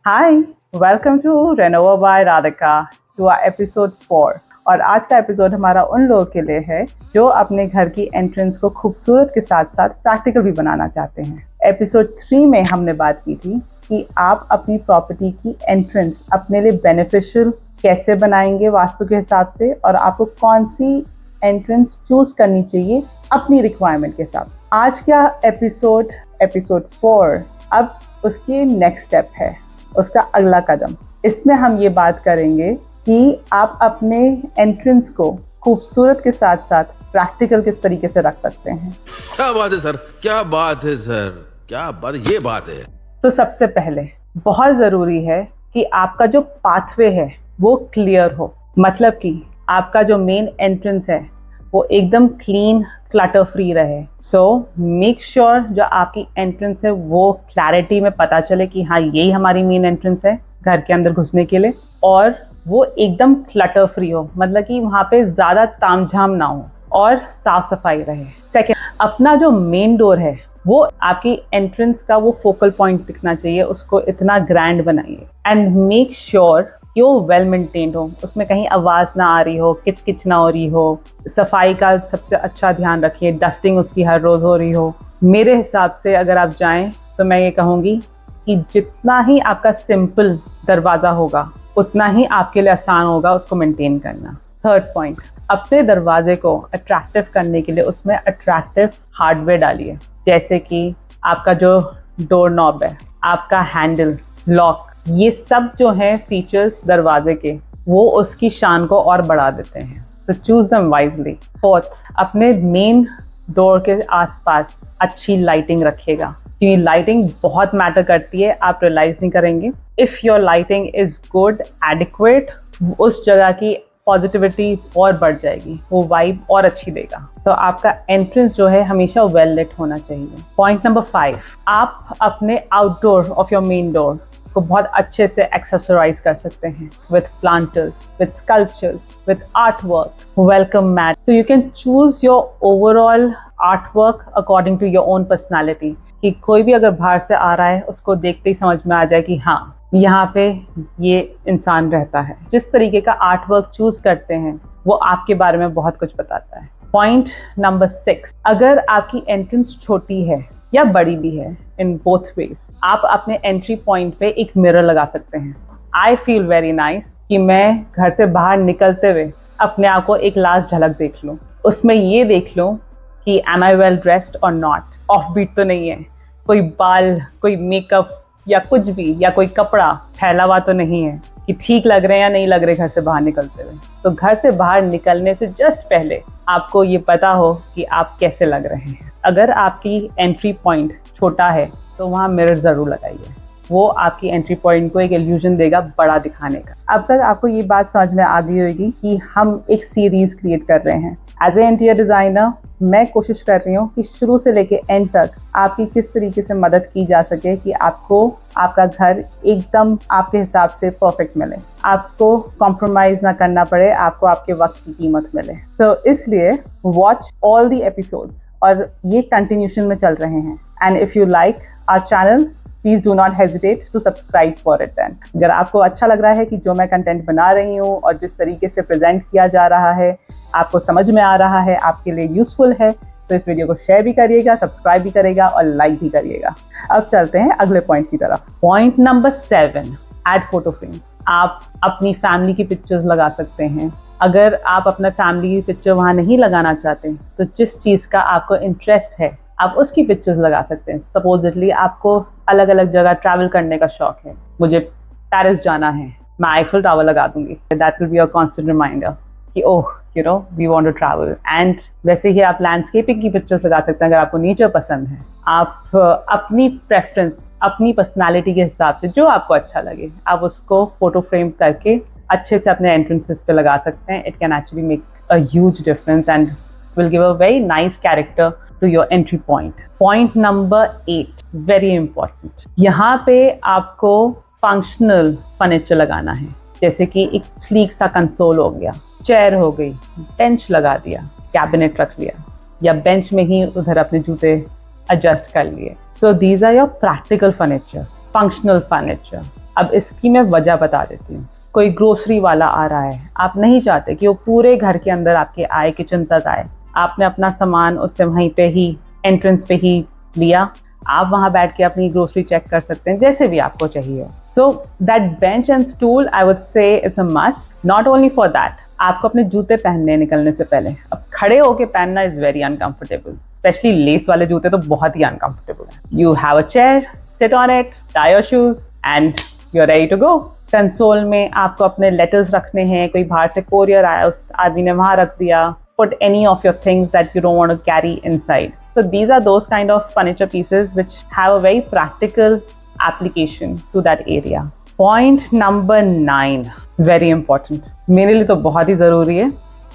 Hi, welcome to Renova by Radhika to our episode 4। और आज का एपिसोड हमारा उन लोगों के लिए है जो अपने घर की एंट्रेंस को खूबसूरत के साथ साथ प्रैक्टिकल भी बनाना चाहते हैं। एपिसोड 3 में हमने बात की थी कि आप अपनी प्रॉपर्टी की एंट्रेंस अपने लिए बेनिफिशियल कैसे बनाएंगे वास्तु के हिसाब से, और आपको कौन सी एंट्रेंस चूज करनी चाहिए अपनी रिक्वायरमेंट के हिसाब से। आज का एपिसोड 4 अब उसकी नेक्स्ट स्टेप है, उसका अगला कदम। इसमें हम ये बात करेंगे कि आप अपने एंट्रेंस को खूबसूरत के साथ साथ प्रैक्टिकल किस तरीके से रख सकते हैं। क्या बात है सर, क्या बात है सर, क्या बात, ये बात है। तो सबसे पहले बहुत ज़रूरी है कि आपका जो पाथवे है वो क्लियर हो, मतलब कि आपका जो मेन एंट्रेंस है वो एकदम क्लीन क्लटर फ्री रहे। सो मेक श्योर जो आपकी एंट्रेंस है वो क्लैरिटी में पता चले कि हाँ यही हमारी मेन एंट्रेंस है घर के अंदर घुसने के लिए, और वो एकदम क्लटर फ्री हो, मतलब कि वहाँ पे ज़्यादा तामझाम ना हो और साफ सफाई रहे। सेकेंड, अपना जो मेन डोर है वो आपकी एंट्रेंस का वो फोकल पॉइंट दिखना चाहिए, उसको इतना ग्रैंड बनाइए एंड मेक श्योर कि वो वेल मेंटेन्ड हो, उसमें कहीं आवाज़ ना आ रही हो, किच ना हो रही हो। सफाई का सबसे अच्छा ध्यान रखिए, डस्टिंग उसकी हर रोज़ हो रही हो। मेरे हिसाब से अगर आप जाएं तो मैं ये कहूँगी कि जितना ही आपका सिंपल दरवाज़ा होगा उतना ही आपके लिए आसान होगा उसको मेंटेन करना। थर्ड पॉइंट, अपने दरवाजे को अट्रैक्टिव करने के लिए उसमें अट्रैक्टिव हार्डवेयर डालिए, जैसे कि आपका जो डोर नॉब है, आपका हैंडल, लॉक, ये सब जो हैं फीचर्स दरवाजे के, वो उसकी शान को और बढ़ा देते हैं। So choose them wisely. Fourth, अपने मेन डोर के आसपास अच्छी लाइटिंग रखिएगा, क्योंकि लाइटिंग बहुत मैटर करती है, आप रियलाइज नहीं करेंगे। If your lighting is good, adequate, उस जगह की पॉजिटिविटी और बढ़ जाएगी, वो वाइब और अच्छी देगा। तो आपका एंट्रेंस जो है हमेशा वेल लिट होना चाहिए। पॉइंट नंबर 5, आप अपने outdoor of your main door को बहुत अच्छे से एक्सेसराइज कर सकते हैं with planters, with sculptures, with art work, welcome mat. So you can choose your overall art work according to your own personality, कि कोई भी अगर बाहर से आ रहा है उसको देखते ही समझ में आ जाए कि हाँ यहाँ पे ये इंसान रहता है। जिस तरीके का आर्ट वर्क चूज करते हैं वो आपके बारे में बहुत कुछ बताता है। पॉइंट नंबर 6, अगर आपकी एंट्रेंस छोटी है या बड़ी भी है, इन बोथ वेज, आप अपने एंट्री पॉइंट पे एक मिरर लगा सकते हैं। आई फील वेरी नाइस कि मैं घर से बाहर निकलते हुए अपने आप को एक लास्ट झलक देख लूँ, उसमें ये देख लूँ कि एम आई वेल ड्रेस्ड और नॉट, ऑफ बीट तो नहीं है, कोई बाल, कोई मेकअप या कुछ भी, या कोई कपड़ा फैला हुआ तो नहीं है, कि ठीक लग रहे हैं या नहीं लग रहे घर से बाहर निकलते हुए। तो घर से बाहर निकलने से जस्ट पहले आपको ये पता हो कि आप कैसे लग रहे हैं। अगर आपकी एंट्री पॉइंट छोटा है तो वहाँ मिरर ज़रूर लगाइए, वो आपकी एंट्री पॉइंट को एक इल्यूजन देगा बड़ा दिखाने का। अब तक आपको ये बात समझ में आ गई होगी कि हम एक सीरीज क्रिएट कर रहे हैं। एज ए इंटीरियर डिज़ाइनर मैं कोशिश कर रही हूँ कि शुरू से लेके एंड तक आपकी किस तरीके से मदद की जा सके कि आपको आपका घर एकदम आपके हिसाब से परफेक्ट मिले, आपको कॉम्प्रोमाइज़ ना करना पड़े, आपको आपके वक्त की कीमत मिले। तो इसलिए वॉच ऑल दी एपिसोड्स, और ये कंटिन्यूशन में चल रहे हैं। And if you like our channel, please do not hesitate to subscribe for it. And अगर आपको अच्छा लग रहा है कि जो मैं कंटेंट बना रही हूँ और जिस तरीके से प्रेजेंट किया जा रहा है आपको समझ में आ रहा है, आपके लिए यूजफुल है, तो इस वीडियो को शेयर भी करिएगा, सब्सक्राइब भी करिएगा और लाइक भी करिएगा। अब चलते हैं अगले पॉइंट की तरफ। Point number 7, add photo frames. आप अपनी फैमिली की पिक्चर्स लगा सकते हैं। अगर आप अपना फैमिली की पिक्चर वहाँ नहीं लगाना चाहते तो जिस चीज़ का आपको इंटरेस्ट है आप उसकी पिक्चर्स लगा सकते हैं। सपोजिटली आपको अलग अलग जगह ट्रैवल करने का शौक है, मुझे पेरिस जाना है, मैं आईफिल टावर लगा दूंगी। That will be a constant reminder कि oh you know we want to travel. And वैसे ही आप लैंडस्केपिंग की पिक्चर्स लगा सकते हैं। अगर आपको नेचर पसंद है, आप अपनी प्रेफरेंस, अपनी पर्सनालिटी के हिसाब से जो आपको अच्छा लगे आप उसको फोटो फ्रेम करके अच्छे से अपने एंट्रेंसेस पे लगा सकते हैं। It can actually make a huge difference and will give a very nice character to your entry point. Point number 8, very important, यहाँ पे आपको फंक्शनल फर्नीचर लगाना है, जैसे कि एक स्लीक सा कंसोल हो गया, चेयर हो गई, बेंच लगा दिया, कैबिनेट रख लिया, या बेंच में ही उधर अपने जूते एडजस्ट कर लिए। So these are your practical furniture, functional furniture. अब इसकी मैं वजह बता देती हूँ। कोई ग्रोसरी वाला आ रहा है, आप नहीं चाहते कि वो पूरे घर के अंदर आपके आए, किचन तक आए। आपने अपना सामान उससे वहीं पे ही एंट्रेंस पे ही लिया, आप वहां बैठ के अपनी ग्रोसरी चेक कर सकते हैं जैसे भी आपको चाहिए। So that bench and stool I would say it's a must, not only for that, आपको अपने जूते पहनने निकलने से पहले, अब खड़े होके पहनना is very uncomfortable, specially lace वाले जूते तो बहुत ही अनकंफर्टेबल है। You have a chair, sit on it, tie your shoes and you are ready to go. Console में आपको अपने लेटर्स रखने हैं, कोई बाहर से कोरियर आया, उस आदमी ने वहां रख दिया। Put any of your things that you don't want to carry inside. So these are those kind of furniture pieces which have a very practical application to that area. Point number 9, very important. मेरे लिए तो बहुत ही ज़रूरी है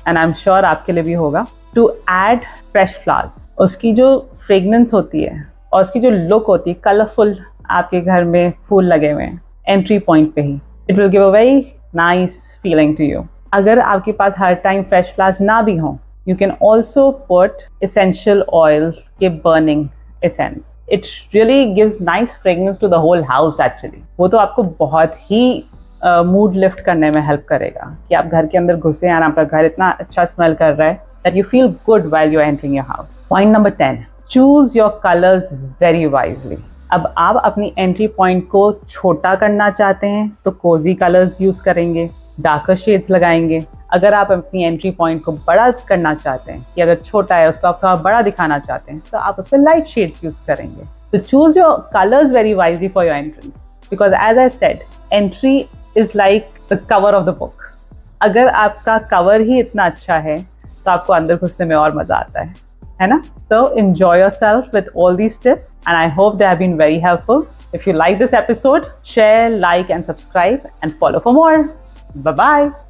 and I'm sure आपके लिए भी होगा. To add fresh flowers. उसकी जो fragrance होती है और उसकी जो look होती है, colorful, आपके घर में फूल लगे हुए हैं entry point पे ही, it will give a very nice feeling to you. अगर आपके पास हर टाइम फ्रेश फ्लावर्स ना भी हों, you can also put essential oil के burning essence. It really gives nice fragrance to the whole house actually. वो तो आपको बहुत ही मूड लिफ्ट करने में हेल्प करेगा कि आप घर के अंदर घुसे और आपका घर इतना अच्छा स्मेल कर रहा है that you feel good while you are entering your house. Point number 10, choose your colours very wisely. अब आप अपनी एंट्री पॉइंट को छोटा करना चाहते हैं तो कोजी कलर्स यूज करेंगे, डार्कर शेड्स लगाएंगे। अगर आप अपनी एंट्री पॉइंट को बड़ा करना चाहते हैं कि अगर छोटा है उसको आप थोड़ा बड़ा दिखाना चाहते हैं तो आप उस पर लाइट शेड्स यूज करेंगे। तो choose your colours very wisely for your entrance, because as I said, entry is like the cover of the book. अगर आपका कवर ही इतना अच्छा है तो आपको अंदर घुसने में और मजा आता है ना? So enjoy yourself with all these tips and I hope they have been very helpful. If you like this episode, share, like and subscribe and follow for more. Bye-bye.